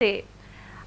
से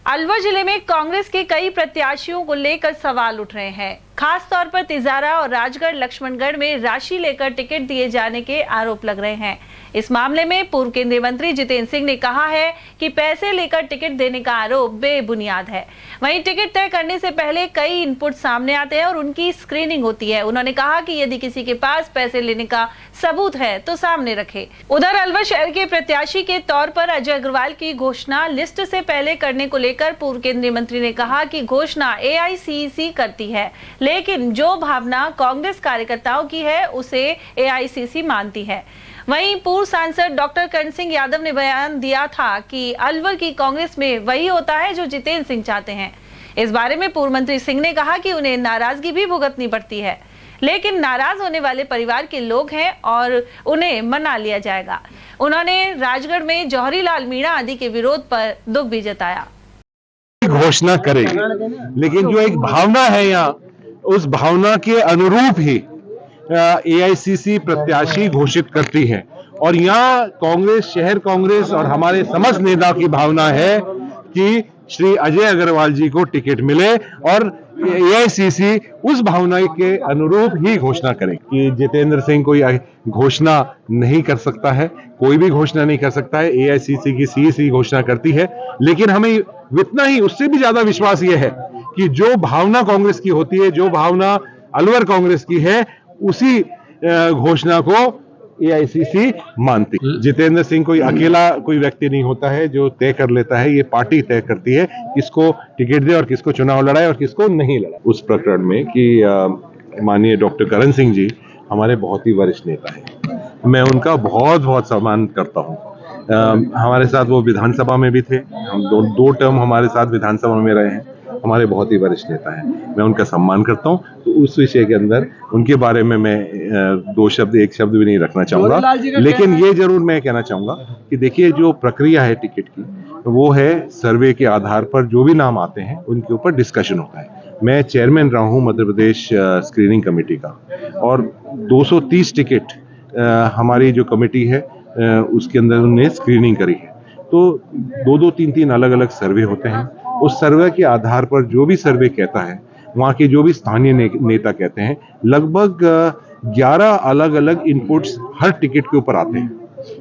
अलवर जिले में कांग्रेस के कई प्रत्याशियों को लेकर सवाल उठ रहे हैं। खास तौर पर तिजारा और राजगढ़ लक्ष्मणगढ़ में राशि लेकर टिकट दिए जाने के आरोप लग रहे हैं। इस मामले में पूर्व केंद्रीय मंत्री जितेंद्र सिंह ने कहा है कि पैसे लेकर टिकट देने का आरोप बेबुनियाद है। वहीं टिकट तय करने से पहले कई इनपुट सामने आते हैं और उनकी स्क्रीनिंग होती है। उन्होंने कहा कि यदि किसी के पास पैसे लेने का सबूत है तो सामने रखे। उधर अलवर शहर के प्रत्याशी के तौर पर अजय अग्रवाल की घोषणा लिस्ट से पहले करने को लेकर पूर्व केंद्रीय मंत्री ने कहा कि घोषणा एआईसीसी करती है, लेकिन जो भावना कांग्रेस कार्यकर्ताओं की है उसे एआईसीसी मानती है। वहीं पूर्व सांसद डॉक्टर करण सिंह यादव ने बयान दिया था कि अलवर की कांग्रेस में वही होता है जो जितेंद्र सिंह चाहते हैं। इस बारे में पूर्व मंत्री सिंह ने कहा कि उन्हें नाराजगी भी भुगतनी पड़ती है, लेकिन नाराज होने वाले परिवार के लोग हैं और उन्हें मना लिया जाएगा। उन्होंने राजगढ़ में जौहरी लाल मीणा आदि के विरोध पर दुख भी जताया। घोषणा करेगी, लेकिन जो एक भावना है यहाँ, उस भावना के अनुरूप ही एआईसीसी प्रत्याशी घोषित करती है। और यहाँ कांग्रेस, शहर कांग्रेस और हमारे समस्त नेताओं की भावना है कि श्री अजय अग्रवाल जी को टिकट मिले और एआईसीसी उस भावना के अनुरूप ही घोषणा करे। कि जितेंद्र सिंह कोई घोषणा नहीं कर सकता है, कोई भी घोषणा नहीं कर सकता है, एआईसीसी की सीईसी घोषणा करती है। लेकिन हमें इतना ही, उससे भी ज्यादा विश्वास यह है कि जो भावना कांग्रेस की होती है, जो भावना अलवर कांग्रेस की है, उसी घोषणा को एआईसीसी मानती है। जितेंद्र सिंह कोई अकेला कोई व्यक्ति नहीं होता है जो तय कर लेता है, ये पार्टी तय करती है किसको टिकट दे और किसको चुनाव लड़ाए और किसको नहीं लड़ाए। उस प्रकरण में कि माननीय डॉक्टर करण सिंह जी हमारे बहुत ही वरिष्ठ नेता हैं, मैं उनका बहुत बहुत सम्मान करता हूँ। हमारे साथ वो विधानसभा में भी थे, हम दो टर्म हमारे साथ विधानसभा में रहे हैं, हमारे बहुत ही वरिष्ठ नेता हैं, मैं उनका सम्मान करता हूं। तो उस विषय के अंदर उनके बारे में मैं एक शब्द भी नहीं रखना चाहूंगा। लेकिन ये जरूर मैं कहना चाहूंगा कि देखिए, जो प्रक्रिया है टिकट की, वो है सर्वे के आधार पर जो भी नाम आते हैं उनके ऊपर डिस्कशन होता है। मैं चेयरमैन रहा हूं मध्य प्रदेश स्क्रीनिंग कमेटी का, और 230 टिकट हमारी जो कमेटी है उसके अंदर उन्होंने स्क्रीनिंग करी है। तो 2-2, 3-3 अलग अलग सर्वे होते हैं। उस सर्वे के आधार पर जो भी सर्वे कहता है, वहाँ के जो भी स्थानीय नेता कहते हैं, लगभग 11 अलग अलग इनपुट्स हर टिकट के ऊपर आते हैं।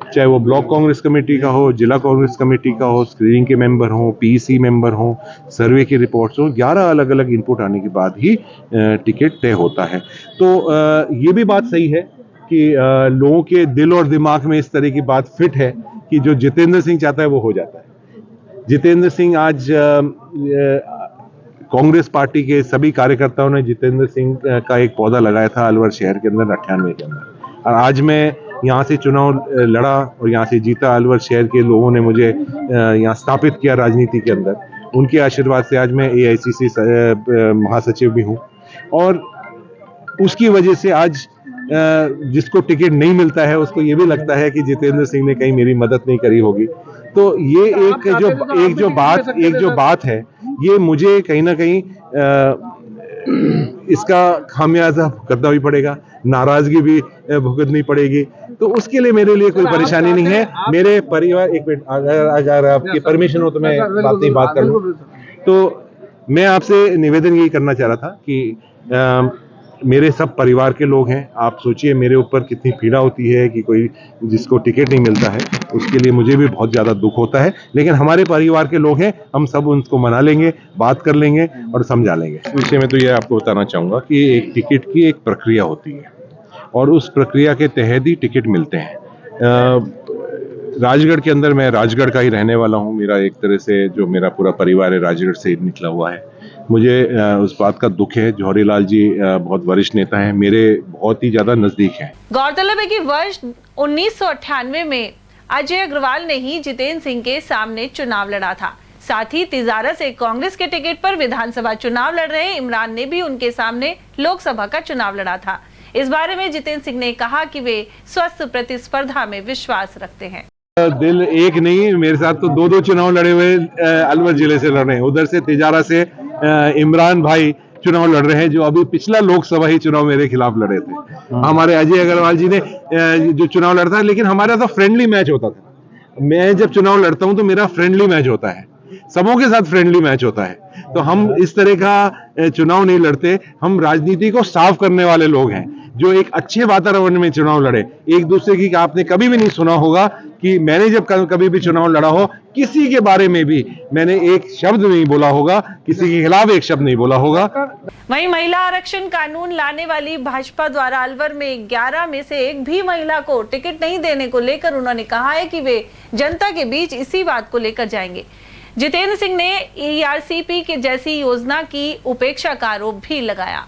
चाहे वो ब्लॉक कांग्रेस कमेटी का हो, जिला कांग्रेस कमेटी का हो, स्क्रीनिंग के मेंबर हो, पीसी मेंबर हो, सर्वे की रिपोर्ट्स हो, 11 अलग अलग इनपुट आने के बाद ही टिकट तय होता है। तो ये भी बात सही है कि लोगों के दिल और दिमाग में इस तरह की बात फिट है कि जो जितेंद्र सिंह चाहता है वो हो जाता है। जितेंद्र सिंह, आज कांग्रेस पार्टी के सभी कार्यकर्ताओं ने जितेंद्र सिंह का एक पौधा लगाया था अलवर शहर के अंदर 98 के अंदर, और आज मैं यहाँ से चुनाव लड़ा और यहाँ से जीता। अलवर शहर के लोगों ने मुझे यहाँ स्थापित किया राजनीति के अंदर, उनके आशीर्वाद से आज मैं एआईसीसी महासचिव भी हूँ। और उसकी वजह से आज जिसको टिकट नहीं मिलता है उसको ये भी लगता है कि जितेंद्र सिंह ने कहीं मेरी मदद नहीं करी होगी। तो ये एक जो बात है, ये मुझे कहीं ना कहीं इसका खामियाजा भुगतना भी पड़ेगा, नाराजगी भी भुगतनी पड़ेगी। तो उसके लिए मेरे लिए कोई परेशानी नहीं है। मेरे परिवार, एक मिनट, अगर आपकी परमिशन हो तो मैं बात कर लूं। तो मैं आपसे निवेदन यही करना चाह रहा था कि मेरे सब परिवार के लोग हैं। आप सोचिए मेरे ऊपर कितनी पीड़ा होती है कि कोई जिसको टिकट नहीं मिलता है, उसके लिए मुझे भी बहुत ज़्यादा दुख होता है। लेकिन हमारे परिवार के लोग हैं, हम सब उनको मना लेंगे, बात कर लेंगे और समझा लेंगे। इस विषय में तो ये आपको बताना चाहूँगा कि एक टिकट की एक प्रक्रिया होती है और उस प्रक्रिया के तहत ही टिकट मिलते हैं। राजगढ़ के अंदर, मैं राजगढ़ का ही रहने वाला हूँ, मेरा एक तरह से जो मेरा पूरा परिवार है राजगढ़ से निकला हुआ है। मुझे उस बात का दुख है। जौहरी लाल जी बहुत वरिष्ठ नेता हैं, मेरे बहुत ही ज्यादा नजदीक हैं। गौरतलब है कि वर्ष 1998 में अजय अग्रवाल ने ही जितेंद्र सिंह के सामने चुनाव लड़ा था। साथ ही तिजारा से कांग्रेस के टिकट पर विधानसभा चुनाव लड़ रहे इमरान ने भी उनके सामने लोकसभा का चुनाव लड़ा था। इस बारे में जितेंद्र सिंह ने कहा कि वे स्वस्थ प्रतिस्पर्धा में विश्वास रखते हैं। दिल एक नहीं, मेरे साथ तो 2-2 चुनाव लड़े हुए अलवर जिले से लड़ रहे हैं। उधर से तिजारा से इमरान भाई चुनाव लड़ रहे हैं, जो अभी पिछला लोकसभा ही चुनाव मेरे खिलाफ लड़े थे। हमारे अजय अग्रवाल जी ने जो चुनाव लड़ता है, लेकिन हमारा तो फ्रेंडली मैच होता था। मैं जब चुनाव लड़ता हूं तो मेरा फ्रेंडली मैच होता है। सबों के साथ फ्रेंडली मैच होता है। तो हम इस तरह का चुनाव नहीं लड़ते, हम राजनीति को साफ करने वाले लोग हैं जो एक अच्छे वातावरण में चुनाव लड़े। एक दूसरे की आपने कभी भी नहीं सुना होगा कि मैंने जब कभी भी चुनाव लड़ा हो किसी के बारे में भी मैंने एक शब्द नहीं बोला होगा, किसी के खिलाफ एक शब्द नहीं बोला होगा। वहीं महिला आरक्षण कानून लाने वाली भाजपा द्वारा अलवर में 11 में से एक भी महिला को टिकट नहीं देने को लेकर उन्होंने कहा है कि वे जनता के बीच इसी बात को लेकर जाएंगे। जितेंद्र सिंह ने ERCP के जैसी योजना की उपेक्षा का आरोप भी लगाया।